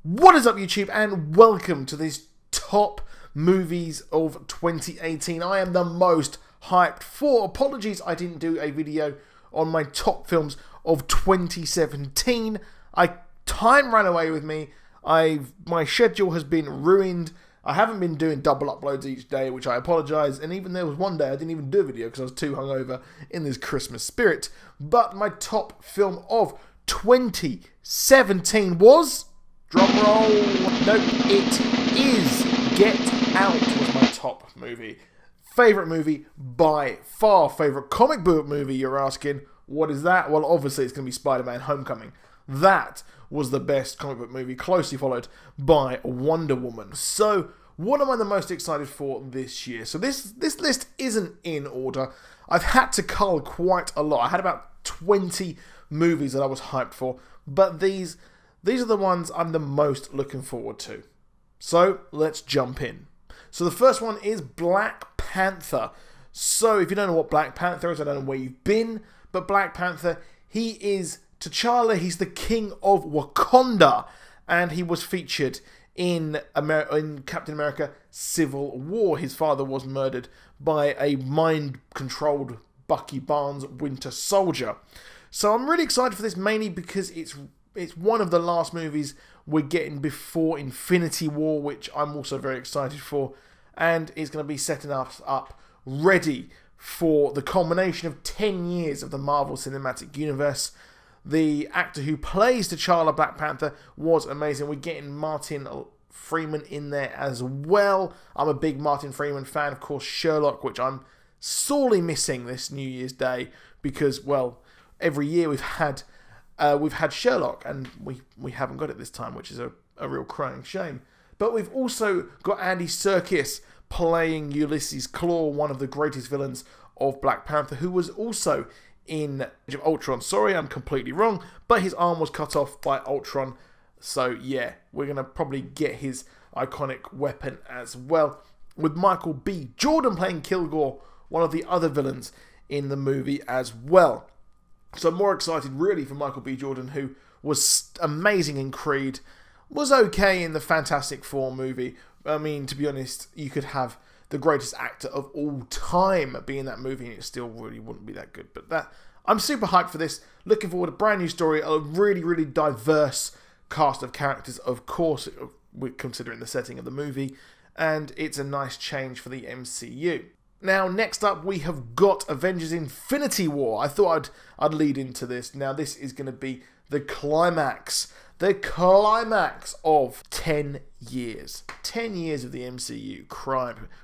What is up, YouTube, and welcome to this top movies of 2018. I am the most hyped for. Apologies I didn't do a video on my top films of 2017. Time ran away with me. My schedule has been ruined. I haven't been doing double uploads each day, which I apologise. And even there was one day I didn't even do a video because I was too hungover in this Christmas spirit. But my top film of 2017 was... drum roll. Nope, it is Get Out was my top movie. Favourite movie by far. Favourite comic book movie, you're asking. What is that? Well, obviously it's going to be Spider-Man Homecoming. That was the best comic book movie, closely followed by Wonder Woman. So, what am I the most excited for this year? So this list isn't in order. I've had to cull quite a lot. I had about 20 movies that I was hyped for, but these are the ones I'm the most looking forward to. So, let's jump in. So the first one is Black Panther. So, if you don't know what Black Panther is, I don't know where you've been, but Black Panther, he is T'Challa, he's the king of Wakanda, and he was featured in Captain America Civil War. His father was murdered by a mind-controlled Bucky Barnes Winter Soldier. So I'm really excited for this, mainly because it's one of the last movies we're getting before Infinity War, which I'm also very excited for, and is going to be setting us up ready for the culmination of 10 years of the Marvel Cinematic Universe. The actor who plays T'Challa, Black Panther, was amazing. We're getting Martin Freeman in there as well. I'm a big Martin Freeman fan. Of course, Sherlock, which I'm sorely missing this New Year's Day because, well, every year we've had Sherlock, and we haven't got it this time, which is a real crying shame. But we've also got Andy Serkis playing Ulysses Klaue, one of the greatest villains of Black Panther, who was also in Age of Ultron. Sorry, I'm completely wrong, but his arm was cut off by Ultron. So yeah, we're going to probably get his iconic weapon as well. With Michael B. Jordan playing Kilgore, one of the other villains in the movie as well. So I'm more excited really for Michael B. Jordan, who was amazing in Creed, was okay in the Fantastic Four movie. I mean, to be honest, you could have the greatest actor of all time be in that movie and it still really wouldn't be that good. But I'm super hyped for this. Looking forward to a brand new story, a really, really diverse cast of characters, of course, considering the setting of the movie. And it's a nice change for the MCU. Now, next up, we have got Avengers Infinity War. I thought I'd lead into this. Now, this is going to be the climax. The climax of 10 years. 10 years of the MCU.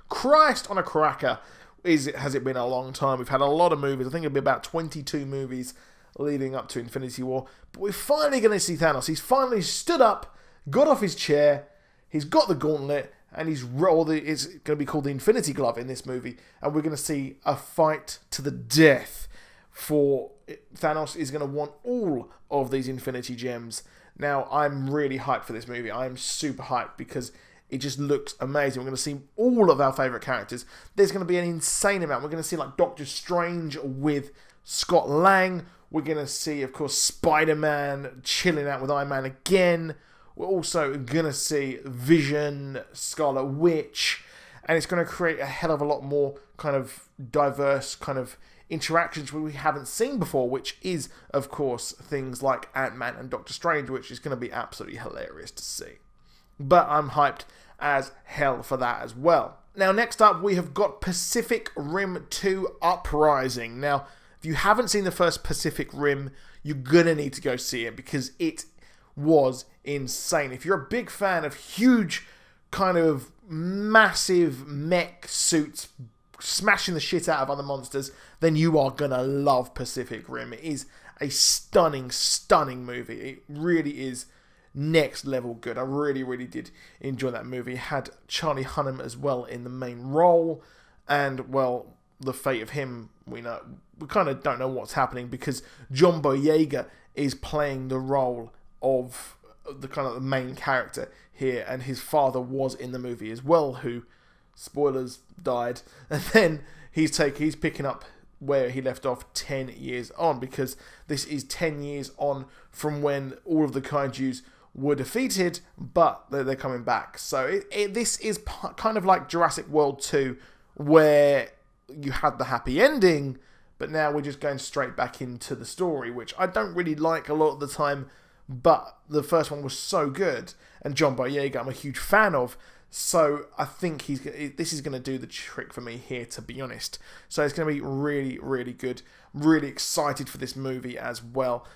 Christ on a cracker. Has it been a long time? We've had a lot of movies. I think it'll be about 22 movies leading up to Infinity War. But we're finally going to see Thanos. He's finally stood up, got off his chair, he's got the gauntlet, and it's going to be called the Infinity Glove in this movie. And we're going to see a fight to the death. For Thanos is going to want all of these Infinity Gems. Now, I'm really hyped for this movie. I'm super hyped because it just looks amazing. We're going to see all of our favourite characters. There's going to be an insane amount. We're going to see like Doctor Strange with Scott Lang. We're going to see, of course, Spider-Man chilling out with Iron Man again. We're also going to see Vision, Scarlet Witch. And it's going to create a hell of a lot more kind of diverse kind of interactions we haven't seen before, which is, of course, things like Ant-Man and Doctor Strange, which is going to be absolutely hilarious to see. But I'm hyped as hell for that as well. Now, next up, we have got Pacific Rim 2 Uprising. Now, if you haven't seen the first Pacific Rim, you're going to need to go see it because it was insane. If you're a big fan of huge, kind of massive mech suits smashing the shit out of other monsters, then you are gonna love Pacific Rim. It is a stunning, stunning movie. It really is next level good. I really, really did enjoy that movie. It had Charlie Hunnam as well in the main role, and well, the fate of him, we kind of don't know what's happening because John Boyega is playing the role of the kind of the main character here, and his father was in the movie as well, who, spoilers, died. And then he's picking up where he left off 10 years on, because this is 10 years on from when all of the kaijus were defeated, but they're coming back. So this is kind of like Jurassic World 2, where you had the happy ending, but now we're just going straight back into the story, which I don't really like a lot of the time, but the first one was so good, and John Boyega I'm a huge fan of, so I think this is going to do the trick for me here, to be honest. So it's going to be really, really good. Really excited for this movie as well,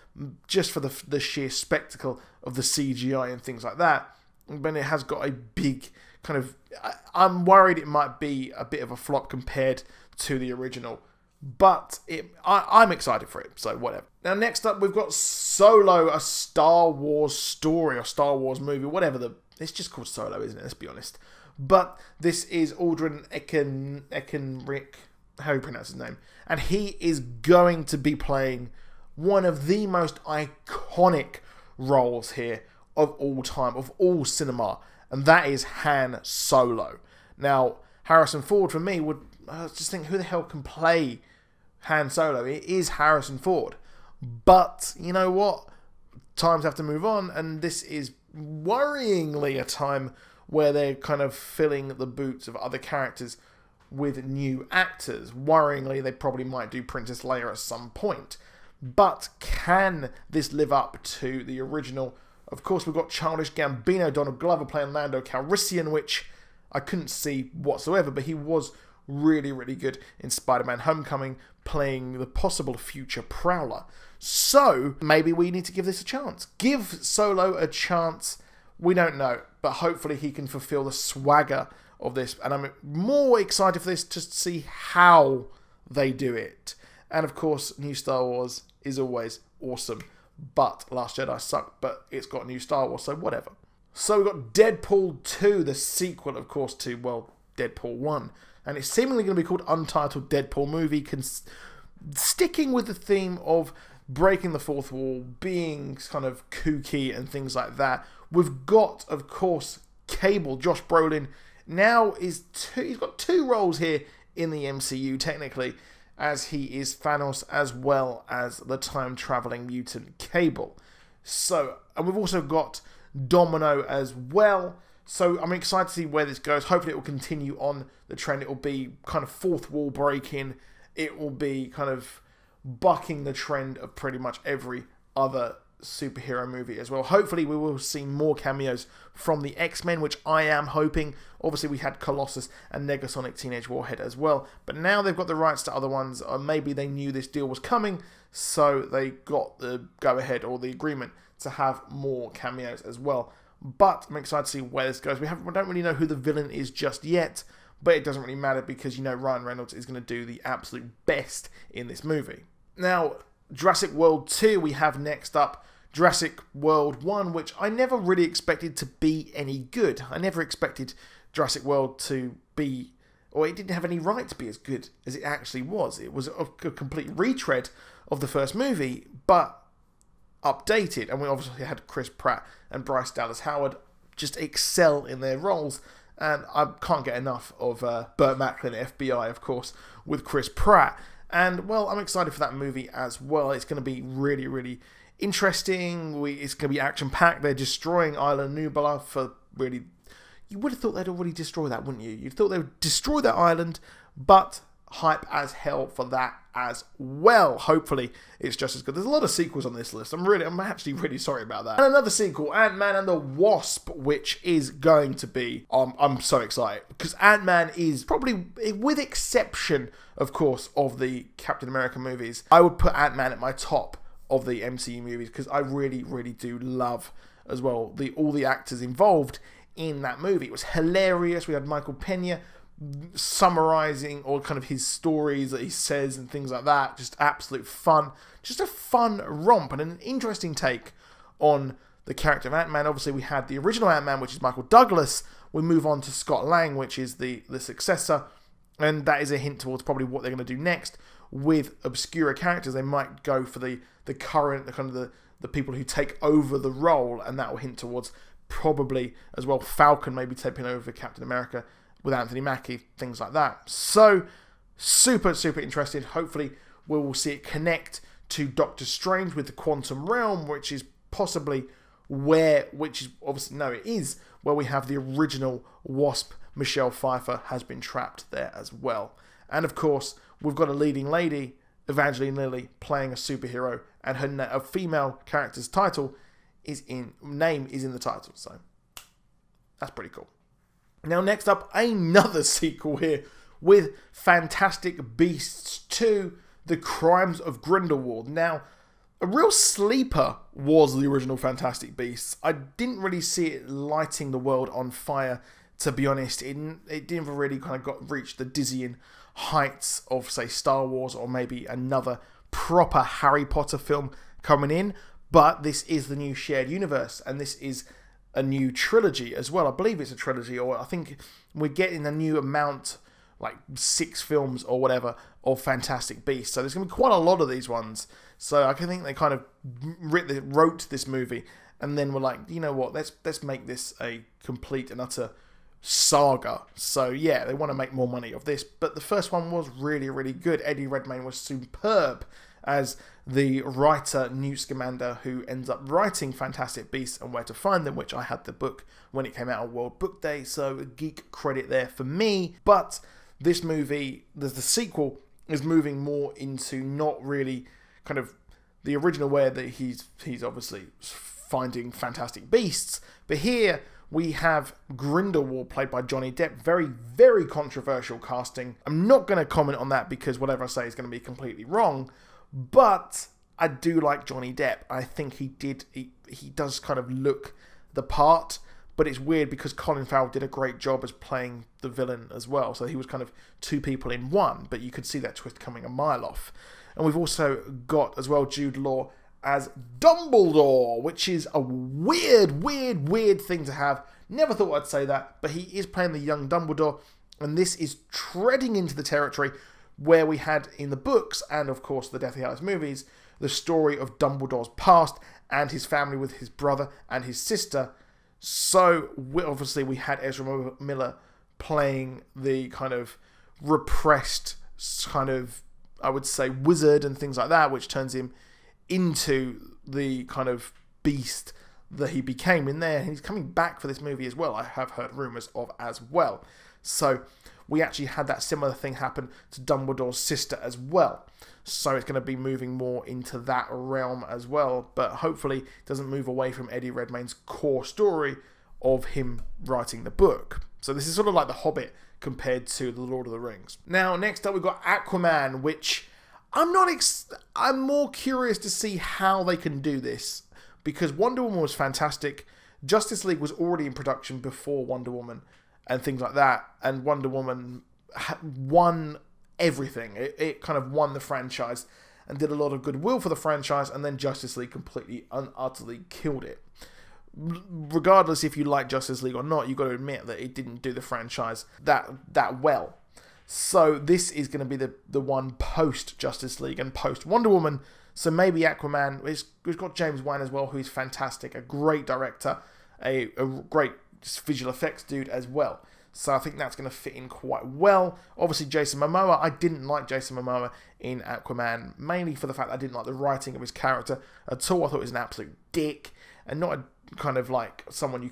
just for the sheer spectacle of the CGI and things like that. But it has got a big kind of... I'm worried it might be a bit of a flop compared to the original. But I'm excited for it, so whatever. Now, next up, we've got Solo, a Star Wars story, or Star Wars movie, whatever it's just called Solo, isn't it? Let's be honest. But this is Aldrin Ehrenreich, how do you pronounce his name? And he is going to be playing one of the most iconic roles here of all time, of all cinema, and that is Han Solo. Now, Harrison Ford, for me, would just think, who the hell can play Han Solo? It is Harrison Ford. But, you know what? Times have to move on, and this is worryingly a time where they're kind of filling the boots of other characters with new actors. Worryingly, they probably might do Princess Leia at some point. But can this live up to the original? Of course, we've got Childish Gambino, Donald Glover playing Lando Calrissian, which I couldn't see whatsoever, but he was really, really good in Spider-Man Homecoming, playing the possible future Prowler. So, maybe we need to give this a chance. Give Solo a chance. We don't know, but hopefully he can fulfill the swagger of this. And I'm more excited for this to see how they do it. And of course, new Star Wars is always awesome. But Last Jedi sucked, but it's got new Star Wars, so whatever. So we've got Deadpool 2, the sequel, of course, to, well, Deadpool 1. And it's seemingly going to be called Untitled Deadpool Movie, sticking with the theme of breaking the fourth wall, being kind of kooky and things like that. We've got, of course, Cable, Josh Brolin, now he's got two roles here in the MCU, technically, as he is Thanos as well as the time-traveling mutant Cable. So, and we've also got Domino as well. So I'm excited to see where this goes. Hopefully it will continue on the trend. It will be kind of fourth wall breaking. It will be kind of bucking the trend of pretty much every other superhero movie as well. Hopefully we will see more cameos from the X-Men, which I am hoping. Obviously we had Colossus and Negasonic Teenage Warhead as well, but now they've got the rights to other ones, or maybe they knew this deal was coming, so they got the go-ahead or the agreement to have more cameos as well. But I'm excited to see where this goes. We don't really know who the villain is just yet, but it doesn't really matter because, you know, Ryan Reynolds is going to do the absolute best in this movie. Now, Jurassic World 2 we have next up. Jurassic World 1, which I never really expected to be any good. I never expected Jurassic World to be, or it didn't have any right to be as good as it actually was. It was a complete retread of the first movie, but updated. And we obviously had Chris Pratt and Bryce Dallas Howard just excel in their roles. And I can't get enough of Burt Macklin, FBI, of course, with Chris Pratt. And, well, I'm excited for that movie as well. It's going to be really, really interesting. It's going to be action-packed. They're destroying Island Nublar for really... You would have thought they'd already destroyed that, wouldn't you? You'd thought they would destroy that island, but hype as hell for that as well. Hopefully, it's just as good. There's a lot of sequels on this list. I'm actually really sorry about that. And another sequel, Ant-Man and the Wasp, which is going to be... I'm so excited, because Ant-Man is probably, with exception, of course, of the Captain America movies, I would put Ant-Man at my top of the MCU movies, because I really, really do love, as well, all the actors involved in that movie. It was hilarious. We had Michael Pena summarizing all kind of his stories that he says and things like that. Just absolute fun. Just a fun romp and an interesting take on the character of Ant-Man. Obviously, we had the original Ant-Man, which is Michael Douglas. We move on to Scott Lang, which is the successor. And that is a hint towards probably what they're going to do next with obscure characters. They might go for the current, the people who take over the role, and that will hint towards probably as well Falcon maybe taking over for Captain America with Anthony Mackie, things like that. So, super, super interested. Hopefully, we will see it connect to Doctor Strange with the Quantum Realm, which is possibly which is obviously, no, it is where we have the original Wasp, Michelle Pfeiffer, has been trapped there as well. And of course, we've got a leading lady, Evangeline Lilly, playing a superhero, and her female character's name is in the title, so that's pretty cool. Now, next up, another sequel here with Fantastic Beasts 2, The Crimes of Grindelwald. Now, a real sleeper was the original Fantastic Beasts. I didn't really see it lighting the world on fire, to be honest. It didn't really kind of reach the dizzying heights of, say, Star Wars or maybe another proper Harry Potter film coming in. But this is the new shared universe, and this is a new trilogy as well. I believe it's a trilogy, or I think we're getting a new amount, like 6 films or whatever, of Fantastic Beasts. So there's going to be quite a lot of these ones. So I think they kind of wrote this movie and then were like, you know what, let's make this a complete and utter saga. So yeah, they want to make more money of this. But the first one was really, really good. Eddie Redmayne was superb as the writer Newt Scamander, who ends up writing Fantastic Beasts and Where to Find Them, which I had the book when it came out on World Book Day, so a geek credit there for me. But this movie, the sequel, is moving more into not really kind of the original, where that he's obviously finding fantastic beasts, but here we have Grindelwald played by Johnny Depp. Very, very controversial casting. I'm not going to comment on that because whatever I say is going to be completely wrong, but I do like Johnny Depp. I think he does kind of look the part, but it's weird because Colin Farrell did a great job as playing the villain as well. So he was kind of 2 people in one, but you could see that twist coming a mile off. And we've also got as well Jude Law as Dumbledore, which is a weird thing to have. Never thought I'd say that, but he is playing the young Dumbledore, and this is treading into the territory where we had in the books, and of course the Deathly Hallows movies, the story of Dumbledore's past and his family with his brother and his sister. So obviously we had Ezra Miller playing the kind of repressed kind of, I would say, wizard and things like that, which turns him into the kind of beast that he became in there. And he's coming back for this movie as well, I have heard rumours of as well. So we actually had that similar thing happen to Dumbledore's sister as well. So it's going to be moving more into that realm as well. But hopefully it doesn't move away from Eddie Redmayne's core story of him writing the book. So this is sort of like The Hobbit compared to The Lord of the Rings. Now, next up we've got Aquaman, which I'm more curious to see how they can do this, because Wonder Woman was fantastic. Justice League was already in production before Wonder Woman and things like that, and Wonder Woman won everything. It kind of won the franchise and did a lot of goodwill for the franchise, and then Justice League completely and utterly killed it. Regardless if you like Justice League or not, you've got to admit that it didn't do the franchise that well. So this is going to be the one post Justice League and post Wonder Woman. So maybe Aquaman. We've got James Wan as well, who's fantastic, a great director, a great visual effects dude as well. So I think that's going to fit in quite well. Obviously, Jason Momoa. I didn't like Jason Momoa in Aquaman, mainly for the fact that I didn't like the writing of his character at all. I thought he was an absolute dick, and not a kind of like someone you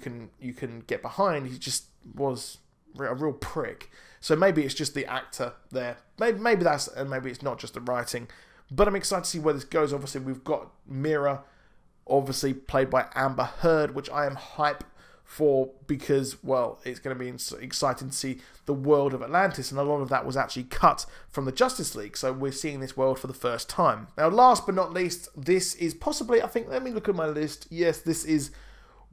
can get behind. He just was a real prick. So maybe it's just the actor there. Maybe that's, and maybe it's not just the writing. But I'm excited to see where this goes. Obviously, we've got Mira, obviously played by Amber Heard, which I am hype for because, well, it's going to be exciting to see the world of Atlantis, and a lot of that was actually cut from the Justice League, so we're seeing this world for the first time. Now, last but not least, this is possibly, I think, let me look at my list. Yes, this is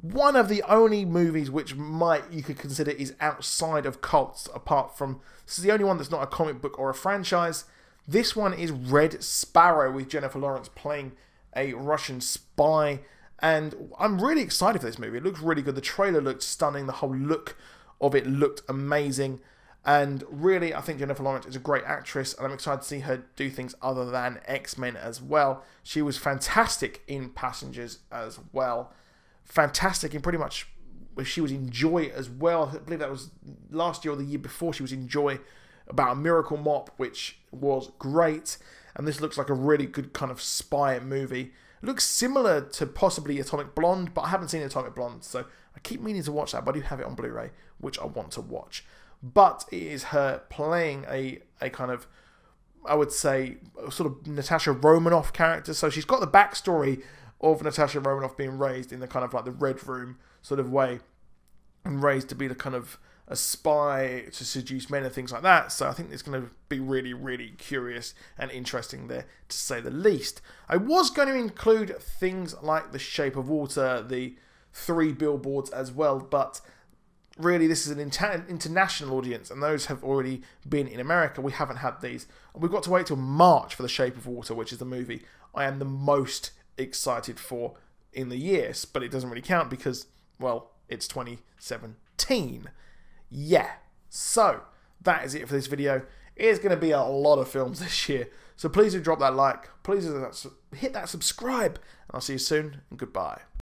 one of the only movies which you could consider is outside of cults, apart from, this is the only one that's not a comic book or a franchise. This one is Red Sparrow, with Jennifer Lawrence playing a Russian spy. And I'm really excited for this movie. It looks really good. The trailer looked stunning. The whole look of it looked amazing. And really, I think Jennifer Lawrence is a great actress. And I'm excited to see her do things other than X-Men as well. She was fantastic in Passengers as well. Fantastic in pretty much, she was in Joy as well. I believe that was last year or the year before. She was in Joy about a miracle mop, which was great. And this looks like a really good kind of spy movie. looks similar to possibly Atomic Blonde, but I haven't seen Atomic Blonde, so I keep meaning to watch that, but I do have it on Blu-ray, which I want to watch. But it is her playing a kind of, I would say, sort of Natasha Romanoff character. So she's got the backstory of Natasha Romanoff being raised in the kind of like the Red Room sort of way, and raised to be the kind of a spy to seduce men and things like that. So I think it's going to be really, really curious and interesting there, to say the least. I was going to include things like The Shape of Water, the 3 billboards as well, but really this is an international audience, and those have already been in America. We haven't had these. We've got to wait till March for The Shape of Water, which is the movie I am the most excited for in the year, but it doesn't really count because, well, it's 2017. Yeah, so that is it for this video. It is going to be a lot of films this year, so please do drop that like, please hit that subscribe, and I'll see you soon, and goodbye.